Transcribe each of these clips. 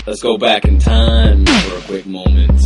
Let's go back in time for a quick moment.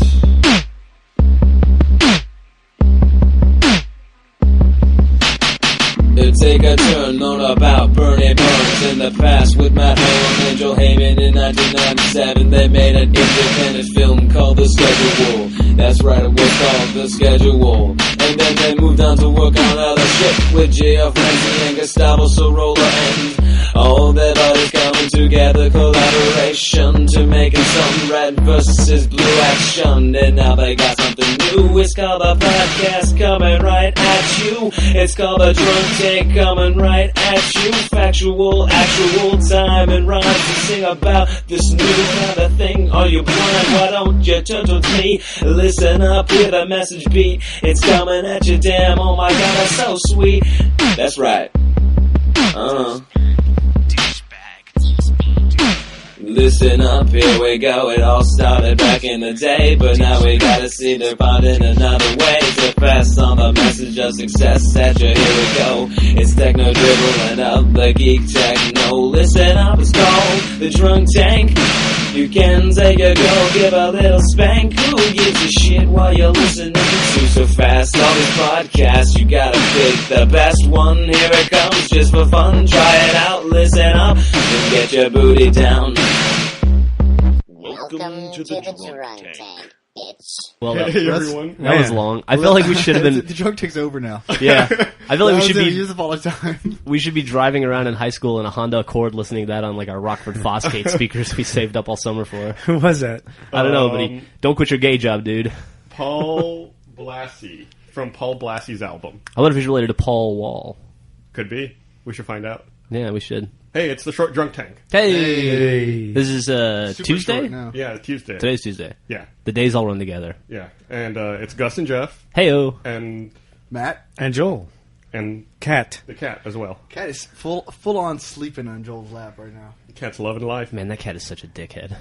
Take a turn, learn about Bernie Burns in the past with Matt Hale and Angel Heyman in 1997. They made an independent film called The Schedule. That's right, it was called The Schedule. And then they moved on to work on other shit with J.F. Ramsey and Gustavo Sorolla and all that artists coming together, collaboration to making some red versus blue action. And now they got something new. It's called a podcast coming right at you. It's called a drunk take coming right at you. Factual, actual time and rhymes to sing about this new kind of thing. Are you blind? Why don't you turn to me? Listen up, hear the message beat. It's coming at you, damn. Oh my God, that's so sweet. That's right. Listen up, here we go. It all started back in the day, but now we gotta see they're finding another way to pass on the message of success. At you, here we go. It's techno dribbling up the geek techno. Listen up, it's called the Drunk Tank. You can take a go, give a little spank. Who gives a shit while you're listening to so fast? All these podcasts, you gotta pick the best one. Here it comes, just for fun. Try it out, listen up, and get your booty down. Welcome to the Drunk Tank, bitch. Well, hey everyone. That was long. I feel like we should have been. The drunk take's over now. Yeah, I feel like we should be. Use all the time. We should be driving around in high school in a Honda Accord, listening to that on like our Rockford Fosgate speakers we saved up all summer for. Who was that? I don't know, but don't quit your gay job, dude. Paul Blassie from Paul Blassie's album. I wonder if he's related to Paul Wall. Could be. We should find out. Yeah, we should. Hey, it's the Short Drunk Tank. Hey, this is Super Tuesday. short now. Yeah, Tuesday. Today's Tuesday. Yeah, The days all run together. yeah. And it's Gus and Jeff Heyo. and Matt, and Cat. the cat as well. Cat is full on sleeping on Joel's lap right now. The cat's loving life. Man, that cat is such a dickhead.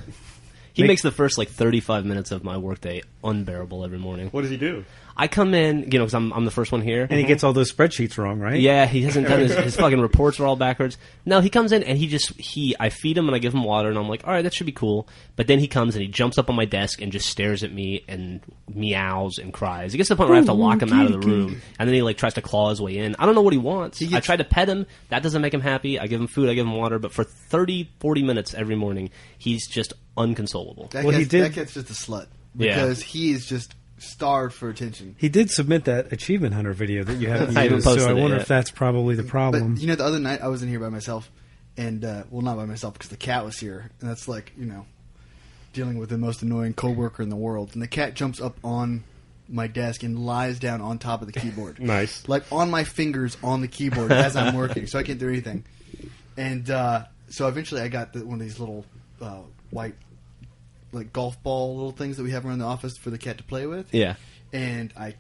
He makes the first like 35 minutes of my workday unbearable every morning. What does he do? I come in, you know, because I'm the first one here. And he gets all those spreadsheets wrong, right? Yeah, he hasn't done his fucking reports are all backwards. No, he comes in and I feed him and I give him water and I'm like, all right, that should be cool. But then he comes and he jumps up on my desk and just stares at me and meows and cries. He gets to the point where I have to lock him out of the room. And then he like tries to claw his way in. I don't know what he wants. I try to pet him. That doesn't make him happy. I give him food. I give him water. But for 30, 40 minutes every morning, he's just unconsolable. That cat's just a slut because he is just starved for attention. He did submit that Achievement Hunter video that you haven't I haven't used, so posted I it wonder yet. if that's probably the problem. But, you know, the other night I was in here by myself, and, well, not by myself because the cat was here, and that's like, you know, dealing with the most annoying coworker in the world. And the cat jumps up on my desk and lies down on top of the keyboard. Nice. Like on my fingers on the keyboard as I'm working, so I can't do anything. And so eventually I got one of these little white, like golf ball little things that we have around the office for the cat to play with. Yeah. And I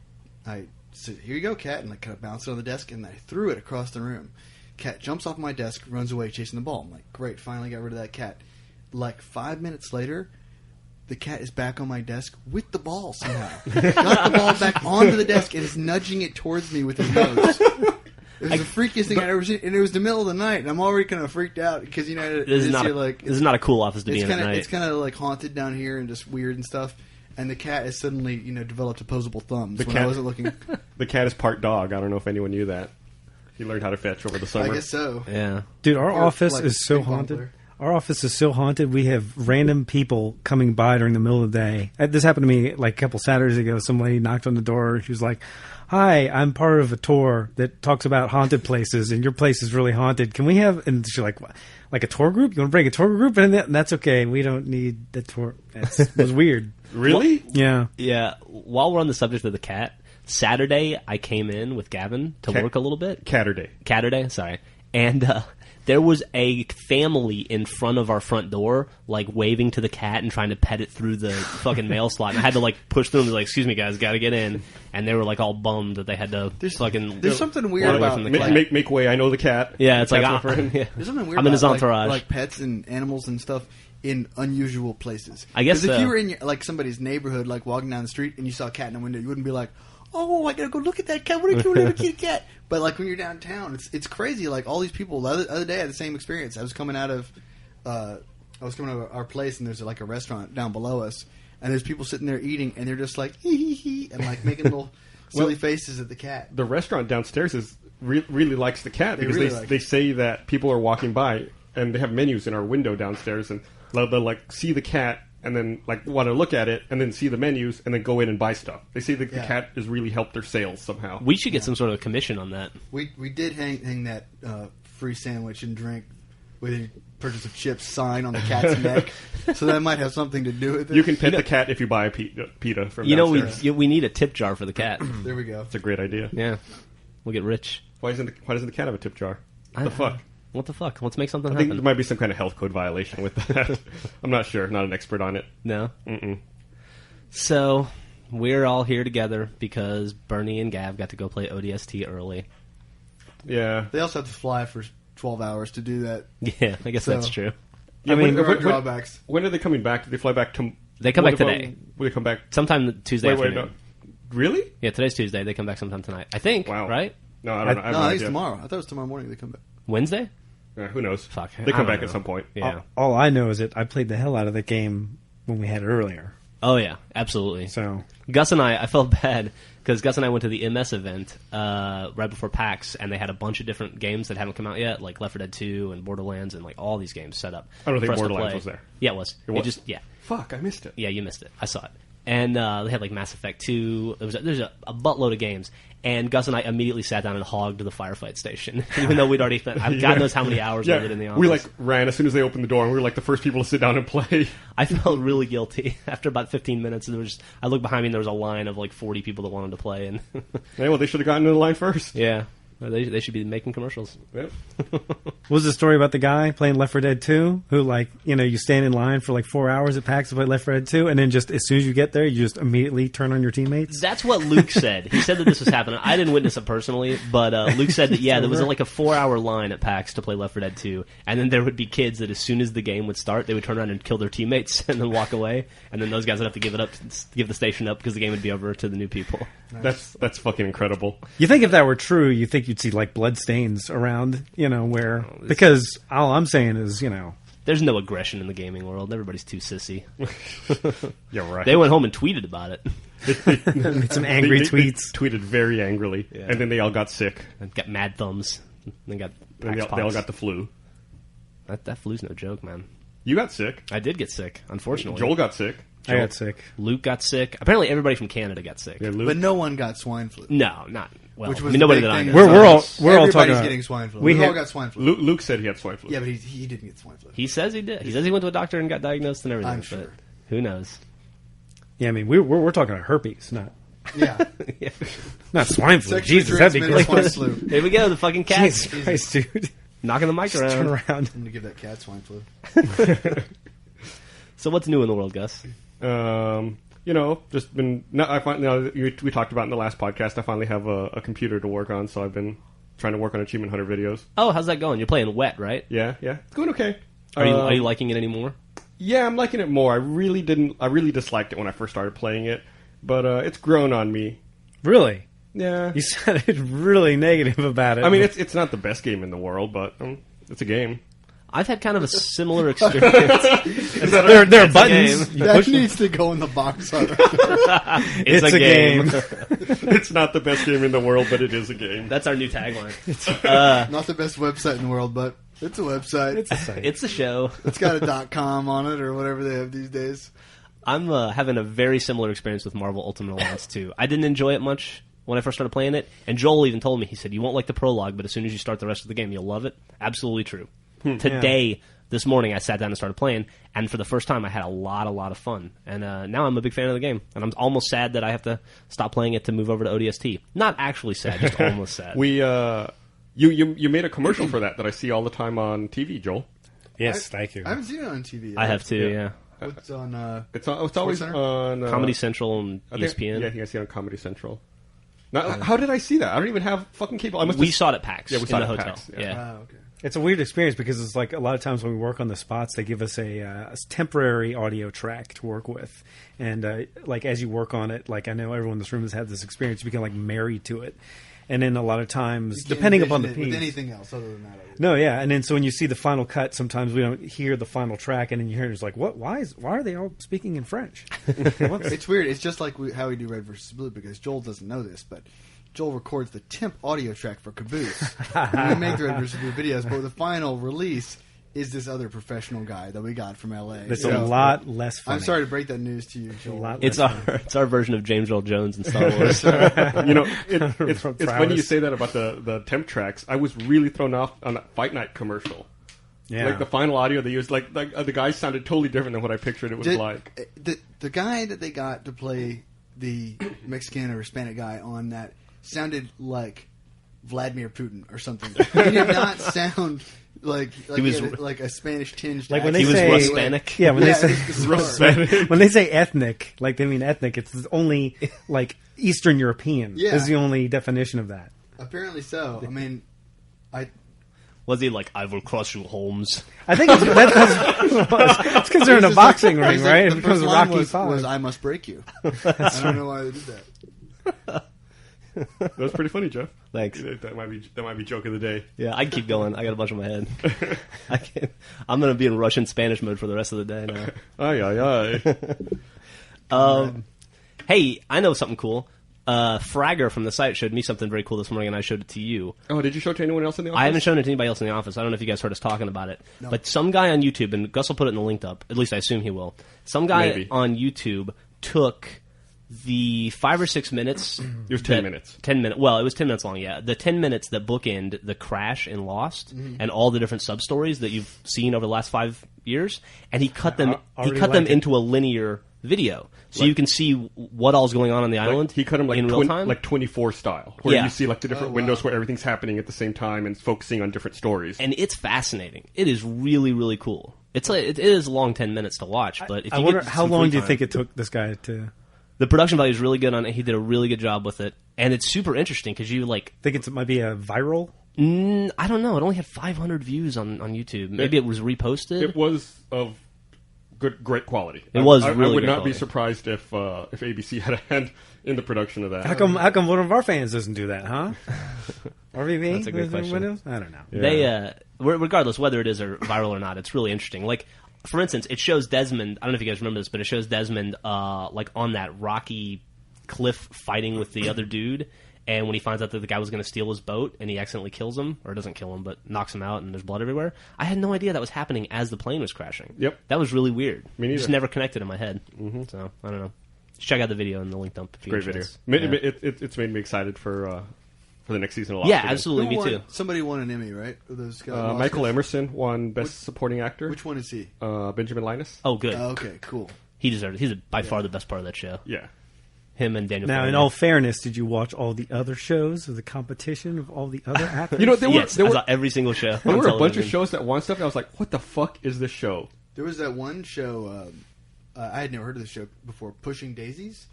said, here you go, cat, and I kind of bounced it on the desk, and I threw it across the room. Cat jumps off my desk, runs away chasing the ball. I'm like, great, finally got rid of that cat. Like 5 minutes later, the cat is back on my desk with the ball somehow. Got the ball back onto the desk and is nudging it towards me with his nose. It was the freakiest thing I'd ever seen, and it was the middle of the night, and I'm already kind of freaked out because, you know, This is not a cool office to be in at night. It's kind of like haunted down here and just weird and stuff. And the cat has suddenly, you know, developed opposable thumbs I wasn't looking. The cat is part dog. I don't know if anyone knew that. He learned how to fetch over the summer. I guess so. Yeah. Dude, our Or, office like, is so ping pong haunted. player. Our office is so haunted. We have random people coming by during the middle of the day. This happened to me like a couple Saturdays ago. Some lady knocked on the door. She was like, "Hi, I'm part of a tour that talks about haunted places, and your place is really haunted. Can we have?" And she's like a tour group? You want to bring a tour group in? And that's okay. We don't need the tour. It was weird. Really? Yeah. Yeah. While we're on the subject of the cat, Saturday I came in with Gavin to work a little bit. Catterday, sorry. And there was a family in front of our front door, like waving to the cat and trying to pet it through the fucking mail slot. And I had to like push through and be like, "Excuse me, guys, got to get in." And they were like all bummed that they had to There's something weird run away about from the cat. Make way. I know the cat. Yeah, it's like Cat's my friend. yeah. There's something weird I'm in about his entourage. like pets and animals and stuff in unusual places. I guess if so. you were in like somebody's neighborhood, like walking down the street, and you saw a cat in a window, you wouldn't be like, "Oh, I gotta go look at that cat. What a cute little kitty cat." But like when you're downtown, it's crazy. Like all these people. The other day, I had the same experience. I was coming out of I was coming to our place, and there's like a restaurant down below us, and there's people sitting there eating, and they're just like hee hee hee, and like making little silly faces at the cat. The restaurant downstairs really likes the cat because really like they it. say that people are walking by and they have menus in our window downstairs, and they'll like see the cat and then like want to look at it and then see the menus and then go in and buy stuff. They say that the cat has really helped their sales somehow. We should get some sort of commission on that. We did hang that free sandwich and drink with a purchase of chips sign on the cat's neck, so that might have something to do with it. You can pet the cat if you buy a pita from You know, downstairs. we need a tip jar for the cat. There we go. It's a great idea. Yeah, we'll get rich. Why doesn't the cat have a tip jar? What the fuck? What the fuck? Let's make something I think happen. there might be some kind of health code violation with that. I'm not sure. Not an expert on it. No. Mm-mm. So we're all here together because Bernie and Gav got to go play ODST early. Yeah. They also have to fly for 12 hours to do that. Yeah, I guess So- that's true. Yeah, I mean, There are when- drawbacks. When are they coming back? Do they fly back to? They come back today. Will they come back? Sometime Tuesday Wait, afternoon. no. Really? Yeah, today's Tuesday. They come back sometime tonight. I think. Wow. Right? No, I don't know. I have No, no I think idea. it's tomorrow. I thought it was tomorrow morning they come back. Wednesday? Who knows? Fuck. They I come don't back know. at some point. Yeah. All I know is that I played the hell out of the game when we had it earlier. Oh yeah, absolutely. So Gus and I felt bad because Gus and I went to the MS event right before PAX, and they had a bunch of different games that haven't come out yet, like Left 4 Dead 2 and Borderlands, and like all these games set up. I don't think for us to Borderlands play. was there. Yeah, it was. It was? Just Fuck, I missed it. Yeah, you missed it. I saw it. And they had like Mass Effect 2. There's a buttload of games. And Gus and I immediately sat down and hogged the firefight station, even though we'd already spent God knows how many hours we did in the office. We like ran as soon as they opened the door, and we were like the first people to sit down and play. I felt really guilty after about 15 minutes. There was I looked behind me and there was a line of like 40 people that wanted to play, and Yeah, well, they should have gotten in the line first. yeah, they should be making commercials. Yep. what was the story about the guy playing Left 4 Dead 2 who, like, you know, you stand in line for like 4 hours at PAX to play Left 4 Dead 2, and then just as soon as you get there, you just immediately turn on your teammates? That's what Luke said. He said that this was happening. I didn't witness it personally, but Luke said that, yeah, there was like a 4-hour line at PAX to play Left 4 Dead 2, and then there would be kids that as soon as the game would start, they would turn around and kill their teammates and then walk away, and then those guys would have to give the station up because the game would be over to the new people. That's fucking incredible. You think if that were true, you think you'd see like blood stains around, you know, where because all I'm saying is, you know, There's no aggression in the gaming world. Everybody's too sissy. You're right. They went home and tweeted about it. made some angry They tweets. tweeted very angrily, Yeah. and then they all got sick. And got mad thumbs. And then got And they all got the flu. that flu's no joke, man. You got sick. I did get sick, unfortunately. Joel got sick. I got sick. Luke got sick. Apparently, everybody from Canada got sick. Yeah, Luke. But no one got swine flu. No, not well. Which I was mean, the nobody big that I thing. know. We're all Everybody's talking about getting swine flu. we We had- all got swine flu. Luke said he had swine flu. Yeah, but he didn't get swine flu. He says he did. He says he went to a doctor and got diagnosed and everything. I'm but sure. who knows? Yeah, I mean, we're talking about herpes, Yeah. not swine flu. Sexually Jesus, that'd be transmitted great. swine flu. Here we go. The fucking cat Jesus Christ, dude. knocking the mic Just turn around. around. I'm gonna give that cat swine flu. So what's new in the world, Gus? You know, just been. We talked about in the last podcast. I finally have a computer to work on, so I've been trying to work on Achievement Hunter videos. Oh, how's that going? You're playing Wet, right? Yeah, it's going okay. Are you liking it anymore? Yeah, I'm liking it more. I really disliked it when I first started playing it, but it's grown on me. Really? Yeah, You sounded really negative about it. I mean, it's not the best game in the world, but it's a game. I've had kind of a similar experience. there are a buttons. game. You That push them. needs to go in the box art. It's a game. It's not the best game in the world, but it is a game. That's our new tagline. Not the best website in the world, but it's a website. It's a site. It's a show. It's got a .com on it or whatever they have these days. I'm having a very similar experience with Marvel Ultimate Alliance 2. I didn't enjoy it much when I first started playing it, and Joel even told me, he said, you won't like the prologue, but as soon as you start the rest of the game, you'll love it. Absolutely true. Today, this morning, I sat down and started playing, and for the first time, I had a lot of fun. And now I'm a big fan of the game, and I'm almost sad that I have to stop playing it to move over to ODST. Not actually sad, just almost sad. You made a commercial for that I see all the time on TV, Joel. Yes, thank you. I haven't seen it on TV yet. I have too, yeah. It's on. It's always Center? on Comedy Central and I think- ESPN. Yeah, I think I see it on Comedy Central. Now, how did I see that? I don't even have fucking cable. I must We have- saw it at PAX Yeah, we saw in it the at hotel. PAX, Yeah. yeah. Okay. It's a weird experience because it's like a lot of times when we work on the spots, they give us a temporary audio track to work with, and like as you work on it, like I know everyone in this room has had this experience, you become like married to it, And then a lot of times, You can't depending upon the envision it piece. with anything else other than that. No, yeah, and then so when you see the final cut, sometimes we don't hear the final track, and then you hear it's like, what? Why are they all speaking in French? It's weird. It's just like how we do Red versus Blue, because Joel doesn't know this, but Joel records the temp audio track for Caboose. And we make the Red versus Blue videos, but the final release is this other professional guy that we got from LA. It's So, a lot less funny. I'm sorry to break that news to you, Joel. It's our version of James Earl Jones in Star Wars. It's funny you say that about the temp tracks. I was really thrown off on that Fight Night commercial. Yeah. Like the final audio they used, like the guy sounded totally different than what I pictured it was like. The guy that they got to play the Mexican or Hispanic guy on that sounded like Vladimir Putin or something. He did not sound like He was- he had, like a Spanish tinge. Like when they He was say Ruspanic. Yeah, when they say say when they say ethnic, like they mean ethnic, it's only like Eastern European Yeah. is the only definition of that. apparently so. I mean, Was he like, I will cross you, Holmes? I think it's because they're in a boxing ring, right? It The becomes first a line Rocky was Five. I must break you. I don't know why they did that. That was pretty funny, Jeff. Thanks. That might be joke of the day. Yeah, I can keep going. I got a bunch in my head. I'm going to be in Russian Spanish mode for the rest of the day now. Aye, aye, aye. Hey, I know something cool. Fragger from the site showed me something very cool this morning, and I showed it to you. Oh, did you show it to anyone else in the office? I haven't shown it to anybody else in the office. I don't know if you guys heard us talking about it. But some guy on YouTube, and Gus will put it in the link up, at least I assume he will. Some guy Maybe. on YouTube took the 5 or 6 minutes. It was 10 minutes. 10 minutes. Well, it was 10 minutes long, yeah. The 10 minutes that bookend the crash in Lost and all the different sub-stories that you've seen over the last 5 years. And he cut them into a linear video. So you can see what all's going on the island He cut them like in real time. like 24 style, where Yeah. you see like the different windows where everything's happening at the same time and focusing on different stories. And it's fascinating. It is really, really cool. It's like, it is a long 10 minutes to watch, but if I you wonder get how some long free do you time- think it took this guy to The production value is really good on it. He did a really good job with it, and it's super interesting because you like. think it might be a viral? I don't know. It only had 500 views on YouTube. Maybe it was reposted. It was of great quality. It was I really would great not be quality. surprised if ABC had a hand in the production of that. How come one of our fans doesn't do that, huh? RVV? That's a good question. Windows? I don't know. Yeah. They, regardless whether it is viral or not, it's really interesting. Like, for instance, it shows Desmond. I don't know if you guys remember this, but it shows Desmond like on that rocky cliff fighting with the other dude. And when he finds out that the guy was going to steal his boat, and he accidentally kills him, or doesn't kill him, but knocks him out, and there's blood everywhere. I had no idea that was happening as the plane was crashing. Yep. That was really weird. Me neither. Just never connected in my head. So I don't know. Just check out the video in the link dump. If you Great get a video. chance. Yeah. It's made me excited for the next season a lot. Yeah, again. absolutely. Who Me won? too. Somebody won an Emmy, right? Those guys. Michael Emerson won Best Supporting Actor. Which one is he? Benjamin Linus. Oh, good. Okay, cool. He deserved it. He's by far the best part of that show. Yeah. Him and Daniel. Now, in Farina. all fairness, did you watch all the other shows of the competition of all the other actors? You know, there Yes, were I saw every single show. there on were a bunch of television. shows that won stuff, and I was like, "What the fuck is this show?" There was that one show. I had never heard of this show before. Pushing Daisies.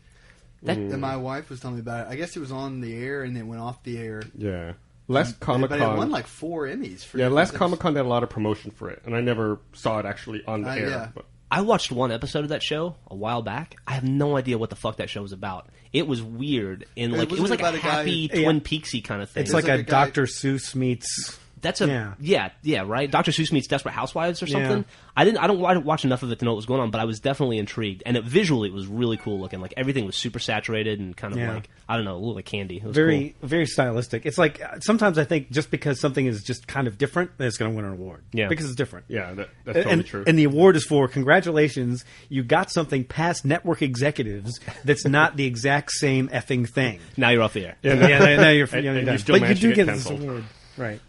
That- My wife was telling me about it. I guess it was on the air and then went off the air. Yeah. Last Comic But it won Con. like 4 Emmys. For Yeah, different last things. Comic Con had a lot of promotion for it, and I never saw it actually on the air. yeah. But I watched one episode of that show a while back. I have no idea what the fuck that show was about. It was weird and like it wasn't was like about a a guy- happy Yeah. Twin Peaksy kind of thing. It's like like a a guy- Dr. Seuss meets. That's a yeah, right. Dr. Seuss meets Desperate Housewives or something. Yeah. I don't watch enough of it to know what was going on, but I was definitely intrigued. And visually, it was really cool looking. Like everything was super saturated and kind of Yeah. like I don't know, a little like candy. It was Very, cool. very stylistic. It's like sometimes I think just because something is just kind of different, that it's going to win an award. Yeah. Because it's different. yeah, that's totally true. And the award is for congratulations, you got something past network executives that's not the exact same effing thing. Now you're off the air. Yeah, now you're And done. you still But you managed do to get get this canceled. award, right?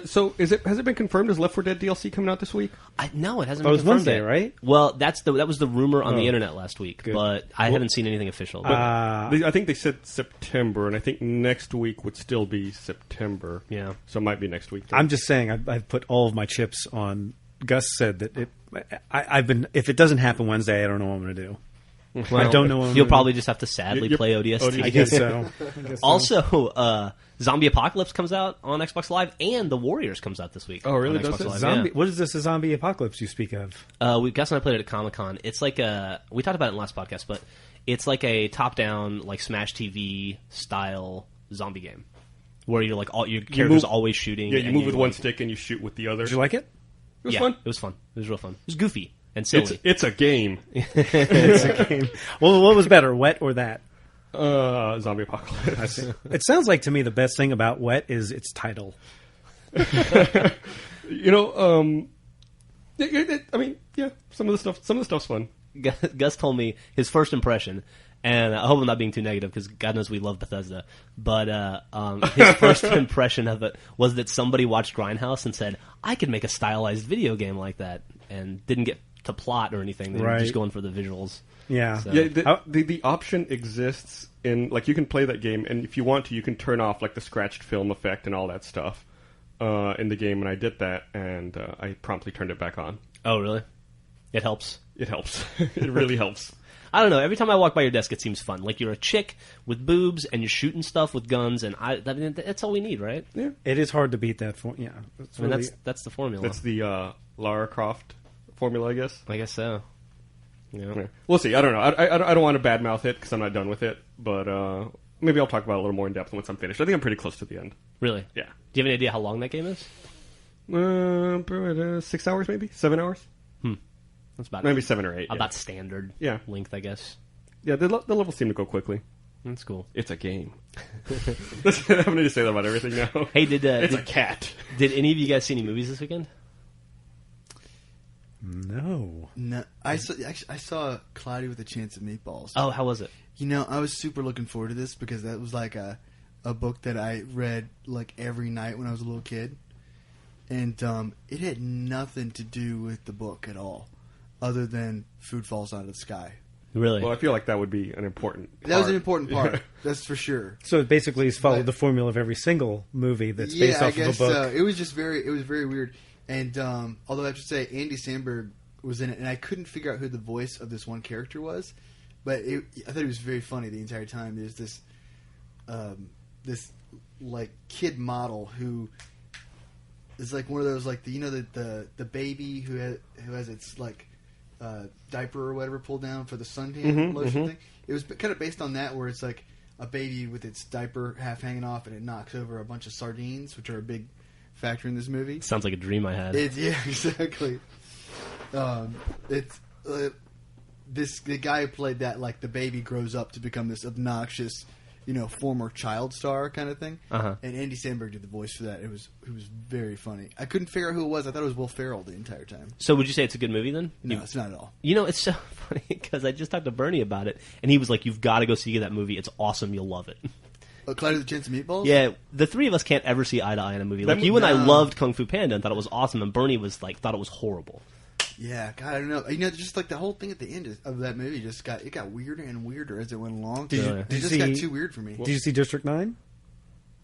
So has it been confirmed? Is Left 4 Dead DLC coming out this week? No, it hasn't. That been was confirmed Wednesday, yet. right? Well, that was the rumor on the Oh. internet last week, Good. but I haven't seen anything official. I think they said September, and I think next week would still be September. Yeah. So it might be next week. then. I'm just saying, I've put all of my chips on. Gus said that I've been. If it doesn't happen Wednesday, I don't know what I'm going to do. I don't know. What I'm You'll gonna probably just have to sadly You're- play ODST. do. I guess so. Also, Zombie Apocalypse comes out on Xbox Live, and The Warriors comes out this week. Oh, really? on Does Xbox it? Live, Zombie. What is this? A zombie apocalypse you speak of? yeah. Gus and I played it at Comic-Con. It's like we talked about it in the last podcast, but it's like a top-down, like Smash TV style zombie game where you're like all your character's always shooting. Yeah, you and move with one stick and you shoot with the other. Did you like it? It was fun. It was fun. It was real fun. It was goofy and silly. It's a game. It's a game. Well, what was better, Wet or that? Zombie apocalypse. It sounds like to me the best thing about Wet is its title. You know, I mean, yeah, some of the stuff's fun. Gus told me his first impression, and I hope I'm not being too negative because God knows we love Bethesda. But his first impression of it was that somebody watched Grindhouse and said, "I could make a stylized video game like that," and didn't get to plot or anything. They were just going for the visuals. Yeah, So- Yeah, the option exists in, like, you can play that game, and if you want to, you can turn off, like, the scratched film effect and all that stuff in the game, and I did that, and I promptly turned it back on. Oh, really? It helps. It helps. It really helps. I don't know. Every time I walk by your desk, it seems fun. Like you're a chick with boobs and you're shooting stuff with guns, and I mean, that's all we need, right? Yeah. it is hard to beat that. Yeah, I mean, that's the formula. That's the Lara Croft formula, I guess. I guess so. Yeah. Yeah. We'll see. I don't know. I don't want to badmouth it because I'm not done with it, but maybe I'll talk about it a little more in depth once I'm finished. I think I'm pretty close to the end. Really? Yeah. Do you have any idea how long that game is? 6 hours, maybe 7 hours, That's about maybe 7 or 8. about standard Yeah. length, I guess. Yeah, the levels seem to go quickly. That's cool. It's a game. I'm going to just say that about everything now. Hey, did It's a cat. did any of you guys see any movies this weekend? No. No, I saw Cloudy with a Chance of Meatballs. Oh, how was it? You know, I was super looking forward to this because that was like a book that I read like every night when I was a little kid, and it had nothing to do with the book at all, other than food falls out of the sky. Really? Well, I feel like that would be an important part. That was an important part. Yeah. That's for sure. So it basically has followed the formula of every single movie that's based off I guess of a book. so. It was just very weird. And although I have to say, Andy Samberg was in it, and I couldn't figure out who the voice of this one character was, but I thought it was very funny the entire time. There's this like kid model who is like one of those, like the baby who has its like diaper or whatever pulled down for the suntan lotion thing. It was kind of based on that, where it's like a baby with its diaper half hanging off and it knocks over a bunch of sardines, which are a big factor in this movie. Sounds like a dream I had. Yeah, exactly. The guy who played that, like, the baby grows up to become this obnoxious, former child star kind of thing. Uh-huh. And Andy Samberg did the voice for that. It was very funny. I couldn't figure out who it was. I thought it was Will Ferrell the entire time. So would you say it's a good movie then? No, it's not at all. You know, it's so funny because I just talked to Bernie about it, and he was like, "You've got to go see that movie. It's awesome. You'll love it." Cloudy with a Chance of Meatballs? Yeah, the three of us can't ever see eye to eye in a movie. Like, That you and I no. loved Kung Fu Panda and thought it was awesome, and Bernie was like, thought it was horrible. Yeah, God, I don't know. Just like the whole thing at the end of that movie got weirder and weirder as it went along. Did you- It did you just got see- too weird for me. Did you see District 9?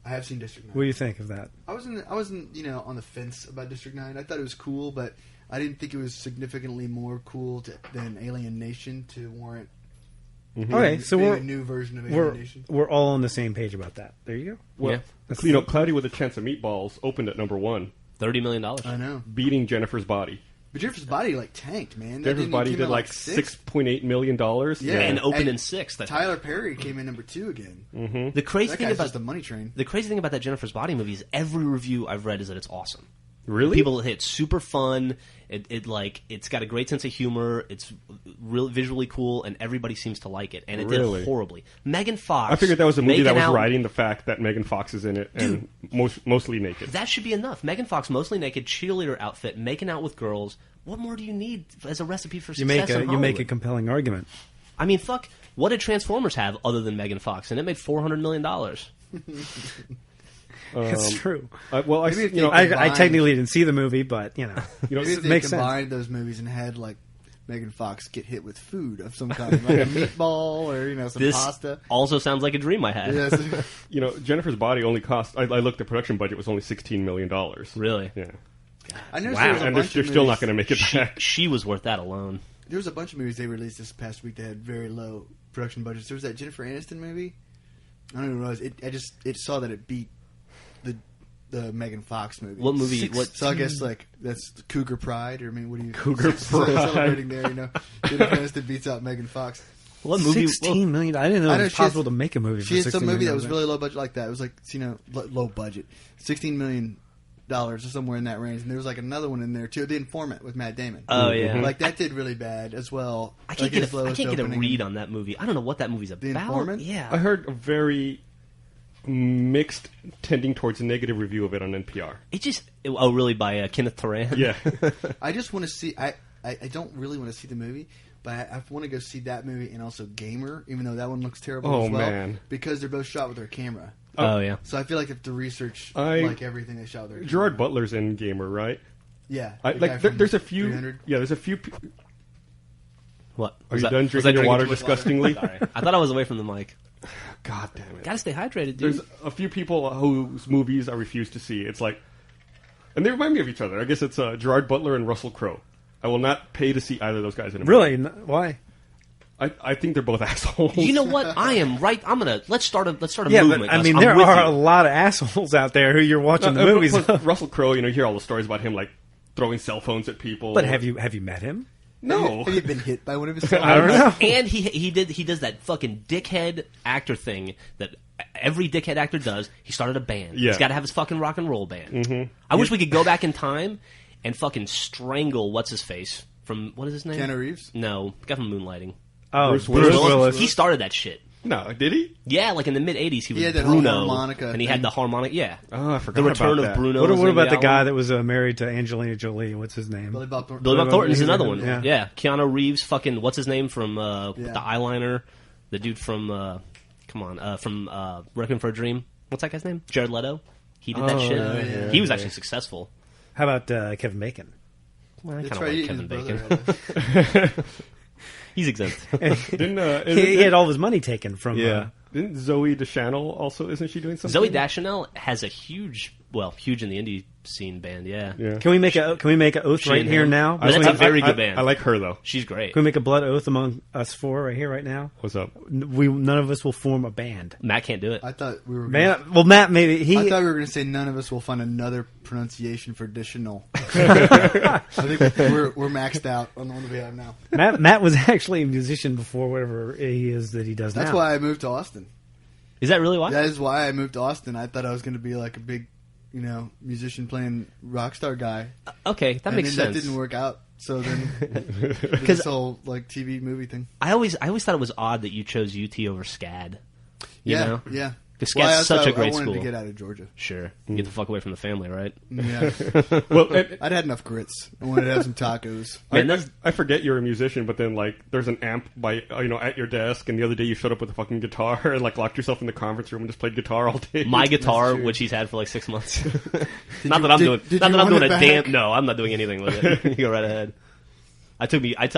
I have seen District 9. What do you think of that? I wasn't on the fence about District 9. I thought it was cool, but I didn't think it was significantly more cool than Alien Nation to warrant Okay, so being we're a new version of Alien Nation. we're all on the same page about that. There you go. Well, Yeah. Cloudy with a Chance of Meatballs opened at number 1, $30 million. I know. beating Jennifer's Body. But Jennifer's Body tanked, man. That Jennifer's didn't- Body came did out like sixth. $6.8 million. Yeah. And opened And in sixth. I think. Tyler Perry came in number 2 again. The crazy That thing guy's about just a money train. the crazy thing about that Jennifer's Body movie is every review I've read is that it's awesome. Really? People say it's super fun. It's got a great sense of humor. It's real visually cool, and everybody seems to like it. And it Really? did horribly. Megan Fox. I figured that was a movie that making was out- riding the fact that Megan Fox is in it and mostly naked. That should be enough. Megan Fox, mostly naked, cheerleader outfit, making out with girls. What more do you need as a recipe for You success? make in a you make a Hollywood? compelling argument. I mean, fuck. What did Transformers have other than Megan Fox? And it made $400 million. It's true. Well, Maybe if they I combined- technically didn't see the movie, but you know, Maybe if it they makes sense. combined those movies and had like Megan Fox get hit with food of some kind, like a meatball or some This pasta. also sounds like a dream I had. Yes. Jennifer's Body only cost. I looked. The production budget was only $16 million. Really? Yeah, I noticed Wow. there was a and they're bunch of still not movies- going to make it back. She was worth that alone. There was a bunch of movies they released this past week that had very low production budgets. There was that Jennifer Aniston movie. I don't know what it was. It saw that it beat the Megan Fox movie. What movie? What? So I guess like that's Cougar Pride, or I mean, what do you Cougar Pride. celebrating there? Jennifer Aniston beats out Megan Fox. What movie? $16 million. I didn't know it was possible to make a movie. She had some $16 movie that million. was really low budget like that. It was like low budget, $16 million or somewhere in that range. And there was like another one in there too, The Informant with Matt Damon. Oh yeah, like that did really bad as well. I can't like, get a read on that movie. I don't know what that movie's about. Informant? Yeah, I heard a very mixed, tending towards a negative review of it on NPR. Really by Kenneth Turan? Yeah. I just want to see. I don't really want to see the movie, but I want to go see that movie and also Gamer, even though that one looks terrible Oh, as well. man. Because they're both shot with their camera. Oh yeah. So I feel like I have to research like everything they shot with their camera. Gerard Butler's in Gamer, right? Yeah. There's a few. 300. Yeah, there's a few. What? Are you done drinking your water disgustingly? Sorry. I thought I was away from the mic. God damn it. Gotta stay hydrated, dude. There's a few people whose movies I refuse to see. It's like, and they remind me of each other. I guess it's Gerard Butler and Russell Crowe. I will not pay to see either of those guys in a movie. Really? Why? I think they're both assholes. You know what? I am right. let's start a Yeah, movement. but I mean, I'm there with are you. a lot of assholes out there who you're watching the movies of. Russell Crowe, you hear all the stories about him like throwing cell phones at people. But have you met him? No. Have you been hit by one of his I don't know. And he does that fucking dickhead actor thing that every dickhead actor does. He started a band. Yeah. He's got to have his fucking rock and roll band. Mm-hmm. I wish we could go back in time and fucking strangle what's his face from what is his name? Keanu Reeves? No, the guy from Moonlighting. Oh, Bruce Bruce Willis. Willis. He started that shit. No, did he? Yeah, like in the mid '80s, he was had that Bruno, harmonica and he had thing. the harmonic. Yeah, Oh, I forgot the return about of that. Bruno. What is about in the guy album. that was married to Angelina Jolie? What's his name? Billy Bob Thornton. Billy Bob Thornton's He's another in one. it, Yeah. Keanu Reeves, fucking what's his name from Yeah. the eyeliner, the dude from from Requiem for a Dream. What's that guy's name? Jared Leto. He did that shit. yeah. He was actually successful. How about Kevin Bacon? Well, I That's kind of right. like he Kevin and his Bacon. brother. He's exempt. Didn't He had all of his money taken from. Didn't Zoe Deschanel also? Isn't she doing something? Zoe Deschanel has a huge in the indie scene band. Yeah, Yeah. Can we make a oath She right and here him. now? But that's a very good band. I like her though. she's great. Can we make a blood oath among us four right here, right now? What's up? None of us will form a band. Matt can't do it. I thought we were. Man, well, Matt, maybe I thought we were going to say none of us will find another pronunciation for additional. I think we're maxed out on the one we have now. Matt was actually a musician before whatever he is that he does That's now. why I moved to Austin. Is that really why? That is why I moved to Austin. I thought I was going to be like a big, musician playing rock star guy. Okay, that And makes then sense. That didn't work out. So then this whole like TV movie thing. I always thought it was odd that you chose UT over SCAD. You Yeah, know? yeah. Because Well, SCAD's such a great I wanted school. to get out of Georgia. Sure. Get the fuck away from the family, right? Yeah, Well, I'd had enough grits. I wanted to have some tacos. Man, that's- I forget you're a musician, but then like there's an amp by at your desk, and the other day you showed up with a fucking guitar and like locked yourself in the conference room and just played guitar all day. My guitar, true. which he's had for like 6 months. Did not you- that I'm did- doing. did Not you that I'm want doing a it damn. back? No, I'm not doing anything with it. You go right ahead. I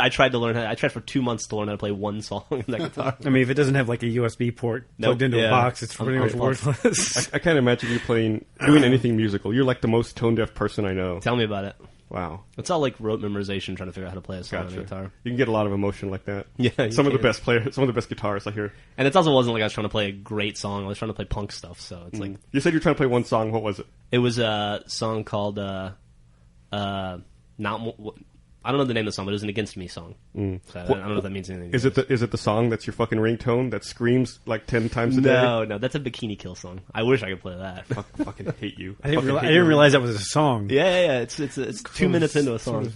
tried to learn. I tried for 2 months to learn how to play one song on that guitar. I mean, if it doesn't have like a USB port plugged into Yeah. a box, it's pretty much I'm worthless. I can't imagine you doing anything musical. You're like the most tone deaf person I know. Tell me about it. Wow. It's all like rote memorization, trying to figure out how to play a song on Gotcha. the guitar. You can get a lot of emotion like that. Yeah, you some of the can. best players, some of the best guitarists I hear. And it also wasn't like I was trying to play a great song. I was trying to play punk stuff. So it's like You said you were trying to play one song. What was it? it was a song called not. I don't know the name of the song, but it was an Against Me song. So I don't know if that means anything. Is it the song that's your fucking ringtone that screams like 10 times a day? No, that's a Bikini Kill song. I wish I could play that. Fucking hate you. I didn't Fucking hate you. realize that was a song. Yeah. It's 2 minutes into a song.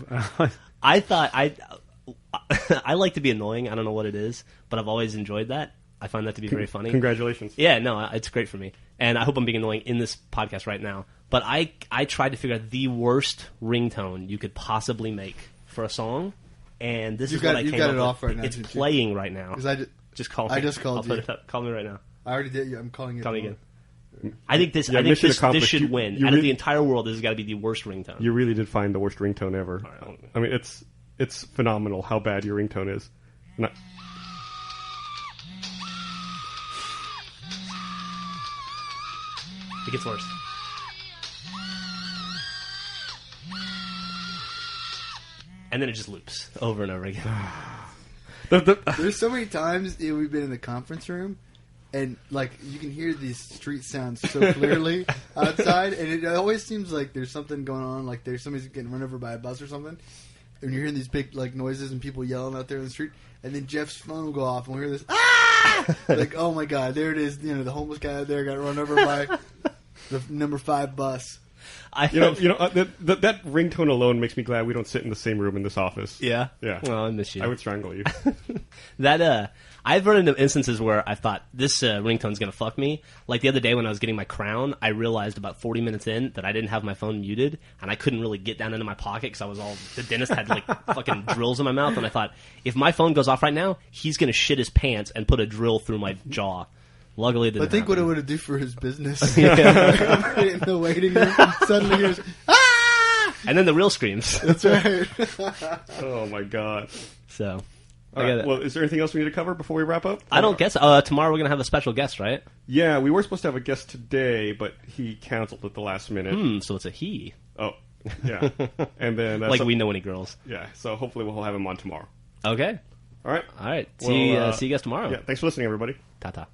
I thought I like to be annoying. I don't know what it is, but I've always enjoyed that. I find that to be very funny. Congratulations. Yeah, no, it's great for me, and I hope I'm being annoying in this podcast right now. But I tried to figure out the worst ringtone you could possibly make for a song, and this You've is what got- I you've came got up it with. off right now, It's didn't you? playing right now. 'Cause I Just call me. I just called I'll put you. it up. Call me right now. already did. I'm calling you. Call me again. I think this. Yeah, I think mission this accomplished. should You- win. you Out of really- the entire world, this has got to be the worst ringtone. You really did find the worst ringtone ever. right. I mean, it's phenomenal how bad your ringtone is. Not, It gets worse. And then it just loops over and over again. There's so many times we've been in the conference room, and like you can hear these street sounds so clearly outside, and it always seems like there's something going on, like there's somebody's getting run over by a bus or something. and you're hearing these big like noises and people yelling out there in the street, and then Jeff's phone will go off, and we hear this, ah! Like, oh my god, there it is. You know, the homeless guy out there got run over by the number 5 bus. That ringtone alone makes me glad we don't sit in the same room in this office. Yeah? Yeah. Well, I miss you. I would strangle you. I've run into instances where I thought, this ringtone's gonna fuck me. Like the other day when I was getting my crown, I realized about 40 minutes in that I didn't have my phone muted, and I couldn't really get down into my pocket because the dentist had like fucking drills in my mouth, and I thought, if my phone goes off right now, he's gonna shit his pants and put a drill through my jaw. Luckily, it didn't think happen. what it would do for his business. Yeah. In the waiting room, suddenly hears, ah! And then the real screams. That's right. Oh my god. So, All right. Well, is there anything else we need to cover before we wrap up? I don't guess. Tomorrow we're gonna have a special guest, right? Yeah, we were supposed to have a guest today, but he canceled at the last minute. So it's a he. Oh, yeah. And then Like we know any girls. Yeah. So hopefully we'll have him on tomorrow. Okay. All right. See you guys tomorrow. Yeah. Thanks for listening, everybody. Ta-ta.